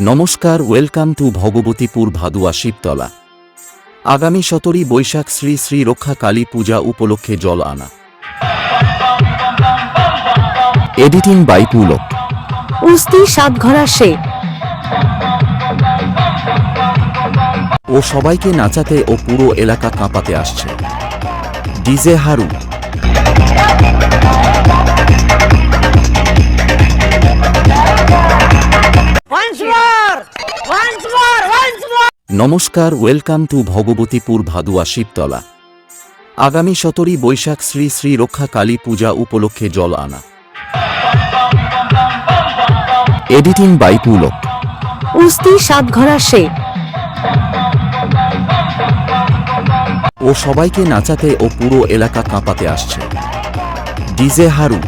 নমস্কার, welcome to Bhagabatipur Bhadua Shibtala. আগামী 17 বৈশাখ শ্রী শ্রী রক্ষা কালী পূজা উপলক্ষে জল আনা। Editing by Pulak. উস্তি সাতঘরা সে ও সবাইকে নাচাতে ও পুরো এলাকা কাঁপাতে আসছে। ডিজে হারু। নমস্কার, ওয়েলকাম টু ভগবতীপুর ভাদুয়া শিবতলা। আগামী 17 বৈশাখ শ্রী শ্রী রক্ষা কালী পূজা উপলক্ষে জল আনা। Editing by Pulak. উস্তি সাতঘরা সে ও সবাইকে নাচাতে ও পুরো এলাকা কাঁপাতে আসছে। ডিজে হারু।